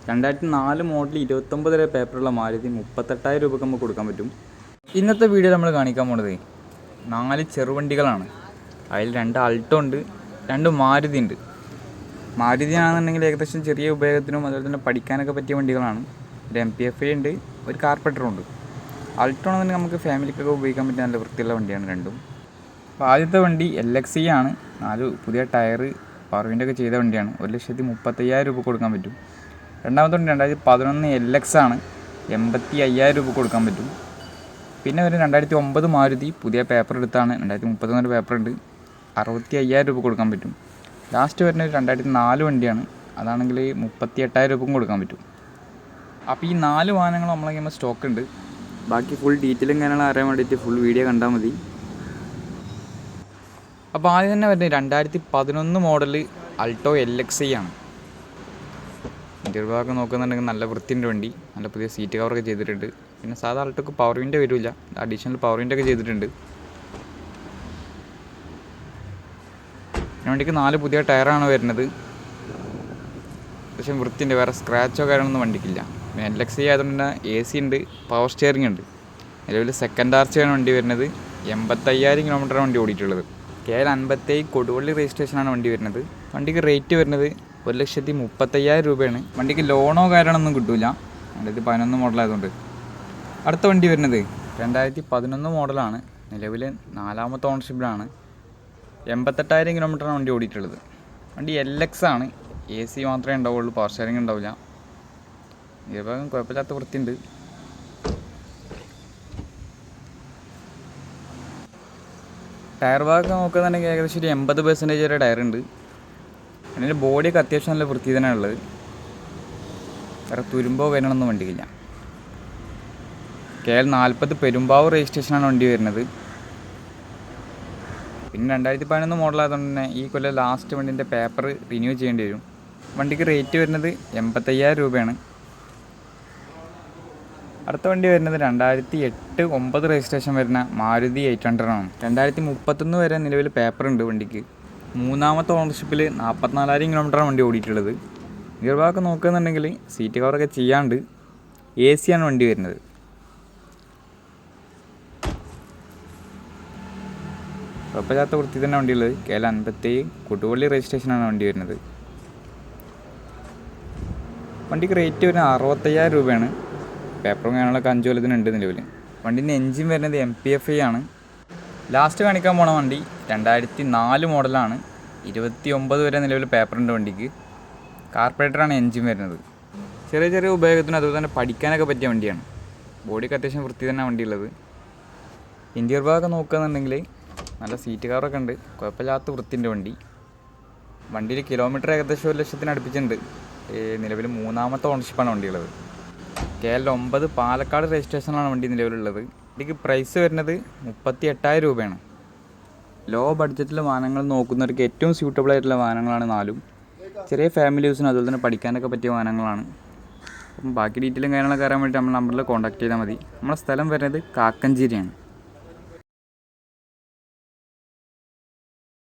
2004 model 29 വരെ പേപ്പറുള്ള മാരുതി 38,000 രൂപയ്ക്ക് നമുക്ക് കൊടുക്കാൻ പറ്റും. ഇന്നത്തെ വീഡിയോ നമ്മൾ കാണിക്കാൻ പോണത് 4 ചെറുവണ്ടികളാണ്. അതിൽ 2 ആൾട്ടോ ഉണ്ട്, 2 മാരുതി ഉണ്ട്. മാരുതി ആണെന്നുണ്ടെങ്കിൽ ഏകദേശം ചെറിയ ഉപയോഗത്തിനും അതുപോലെ തന്നെ പഠിക്കാനൊക്കെ പറ്റിയ വണ്ടികളാണ്. ഒരു MPFI ഉണ്ട്, ഒരു കാർപ്പറ്ററും ഉണ്ട്. ആൾട്ടോ ആണെന്നുണ്ടെങ്കിൽ നമുക്ക് ഫാമിലിക്കൊക്കെ ഉപയോഗിക്കാൻ പറ്റിയ നല്ല വൃത്തിയുള്ള വണ്ടിയാണ് രണ്ടും. അപ്പോൾ ആദ്യത്തെ വണ്ടി LXi ആണ്. 4 പുതിയ ടയർ പവർ വിൻഡോ ഒക്കെ ചെയ്ത വണ്ടിയാണ്. 1,35,000 രൂപ കൊടുക്കാൻ പറ്റും. രണ്ടാമത്തെ വണ്ടി 2011 LX ആണ്. 85,000 രൂപ കൊടുക്കാൻ പറ്റും. പിന്നെ ഒരു 2009 മാരുതി പുതിയ പേപ്പർ എടുത്താണ്. 2031 പേപ്പർ ഉണ്ട്, 65,000 രൂപ കൊടുക്കാൻ പറ്റും. ലാസ്റ്റ് വരുന്ന ഒരു 2004 വണ്ടിയാണ്. അതാണെങ്കിൽ 38,000 രൂപക്കും കൊടുക്കാൻ പറ്റും. അപ്പോൾ ഈ 4 വാഹനങ്ങൾ നമ്മളെ സ്റ്റോക്ക് ഉണ്ട്. ബാക്കി ഫുൾ ഡീറ്റെയിൽ എങ്ങനെയുള്ള അറിയാൻ വേണ്ടിയിട്ട് ഫുൾ വീഡിയോ കണ്ടാൽ മതി. അപ്പോൾ ആദ്യം തന്നെ വരുന്നത് 2011 മോഡൽ ആൾട്ടോ LXi ആണ്. ഇൻ്റർവ്യൂ ഭാഗം നോക്കുന്നുണ്ടെങ്കിൽ നല്ല വൃത്തിൻ്റെ വണ്ടി, നല്ല പുതിയ സീറ്റ് കവറൊക്കെ ചെയ്തിട്ടുണ്ട്. പിന്നെ സാധാ ആൾട്ടോക്ക് പവർ വിൻഡോ വരില്ല, അഡീഷണൽ പവർ വിൻഡോ ഒക്കെ ചെയ്തിട്ടുണ്ട്. വണ്ടിക്ക് 4 പുതിയ ടയറാണ് വരുന്നത്. പക്ഷേ വൃത്തിൻ്റെ വേറെ സ്ക്രാച്ചോ കാര്യങ്ങളൊന്നും വണ്ടിക്കില്ല. പിന്നെ LXi ആയതുകൊണ്ട് തന്നെ AC ഉണ്ട്, പവർ സ്റ്റിയറിംഗ് ഉണ്ട്. നിലവിൽ സെക്കൻഡ് ആർച്ചാണ് വണ്ടി വരുന്നത്. 85,000 കിലോമീറ്ററാണ് വണ്ടി ഓടിയിട്ടുള്ളത്. KL 57 കൊടുവള്ളി രജിസ്ട്രേഷനാണ് വണ്ടി വരുന്നത്. വണ്ടിക്ക് റേറ്റ് വരുന്നത് 1,35,000 രൂപയാണ്. വണ്ടിക്ക് ലോണോ കാര്യങ്ങളൊന്നും കിട്ടില്ല, 2011 മോഡലായതുകൊണ്ട്. അടുത്ത വണ്ടി വരുന്നത് 2011 മോഡലാണ്. നിലവിൽ 4ാമത്തെ ഓണർഷിപ്പിലാണ്. 88,000 കിലോമീറ്ററാണ് വണ്ടി ഓടിയിട്ടുള്ളത്. വണ്ടി LX ആണ്. AC മാത്രമേ ഉണ്ടാവുള്ളൂ, പവർ സ്റ്റിയറിംഗ് ഉണ്ടാവില്ല. ഈ ഭാഗം കുഴപ്പമില്ലാത്ത വൃത്തിയുണ്ട്. ടയർ ഭാഗം നോക്കുകയാണെന്നുണ്ടെങ്കിൽ ഏകദേശം ഒരു 80% വരെ ടയറുണ്ട്. അതിൻ്റെ ബോഡിയൊക്കെ അത്യാവശ്യം നല്ല വൃത്തി തന്നെയാണ് ഉള്ളത്. വേറെ തുരുമ്പോ വരണമൊന്നും വണ്ടിക്കില്ല. KL 40 പെരുമ്പാവൂർ രജിസ്ട്രേഷനാണ് വണ്ടി വരുന്നത്. പിന്നെ 2011 മോഡലായതുകൊണ്ട് തന്നെ ഈ കൊല്ലം ലാസ്റ്റ് വണ്ടിൻ്റെ പേപ്പർ റിന്യൂ ചെയ്യേണ്ടി വരും. വണ്ടിക്ക് റേറ്റ് വരുന്നത് 85,000 രൂപയാണ്. അടുത്ത വണ്ടി വരുന്നത് 2008-09 രജിസ്ട്രേഷൻ വരുന്ന മാരുതി 800 ആണ്. 2031 വരെ നിലവിൽ പേപ്പർ ഉണ്ട് വണ്ടിക്ക്. 3ാമത്തെ ഓണർഷിപ്പിൽ 44,000 കിലോമീറ്ററാണ് വണ്ടി ഓടിയിട്ടുള്ളത്. ഗിയർ ഭാഗമൊക്കെ നോക്കുകയെന്നുണ്ടെങ്കിൽ സീറ്റ് കവറൊക്കെ ചെയ്യാണ്ട് AC ആണ് വണ്ടി വരുന്നത്. കുഴപ്പമില്ലാത്ത വൃത്തി തന്നെ വണ്ടിയുള്ളത്. KL 57 കൊടുവള്ളി രജിസ്ട്രേഷനാണ് വണ്ടി വരുന്നത്. വണ്ടിക്ക് റേറ്റ് വരുന്നത് 65,000 രൂപയാണ്. പേപ്പറും കാര്യങ്ങളൊക്കെ 5 കൊല്ലത്തിനുണ്ട് നിലവിൽ. വണ്ടീൻ്റെ എൻജിൻ വരുന്നത് MPFI ആണ്. ലാസ്റ്റ് കാണിക്കാൻ പോണ വണ്ടി 2004 മോഡലാണ്. 29 വരെ നിലവിൽ പേപ്പറുണ്ട് വണ്ടിക്ക്. കാർപ്പറേറ്ററാണ് എൻജിൻ വരുന്നത്. ചെറിയ ചെറിയ ഉപയോഗത്തിന് അതുപോലെ തന്നെ പഠിക്കാനൊക്കെ പറ്റിയ വണ്ടിയാണ്. ബോഡിക്ക് അത്യാവശ്യം വൃത്തി തന്നെ വണ്ടിയുള്ളത്. ഇൻറ്റീരിയർ ഭാഗമൊക്കെ നോക്കുകയെന്നുണ്ടെങ്കിൽ നല്ല സീറ്റ് കവറൊക്കെ ഉണ്ട്, കുഴപ്പമില്ലാത്ത വൃത്തിൻ്റെ വണ്ടി. വണ്ടിയിൽ കിലോമീറ്റർ ഏകദേശം 1,00,000 അടുപ്പിച്ചിട്ടുണ്ട്. നിലവിൽ 3ാമത്തെ ഓണർഷിപ്പാണ് വണ്ടിയുള്ളത്. KL 9 പാലക്കാട് രജിസ്ട്രേഷനാണ് വണ്ടി നിലവിലുള്ളത്. വണ്ടിക്ക് പ്രൈസ് വരുന്നത് 38,000 രൂപയാണ്. ലോ ബഡ്ജറ്റിലെ വാഹനങ്ങൾ നോക്കുന്നവർക്ക് ഏറ്റവും സ്യൂട്ടബിൾ ആയിട്ടുള്ള വാഹനങ്ങളാണ് 4ഉം. ചെറിയ ഫാമിലി യൂസിനും അതുപോലെ തന്നെ പഠിക്കാനൊക്കെ പറ്റിയ വാഹനങ്ങളാണ്. അപ്പം ബാക്കി ഡീറ്റെയിലും കാര്യങ്ങളൊക്കെ അറിയാൻ വേണ്ടി നമ്മൾ നമ്പറിൽ കോൺടാക്ട് ചെയ്താൽ മതി. നമ്മുടെ സ്ഥലം വരുന്നത് കാക്കഞ്ചേരിയാണ്.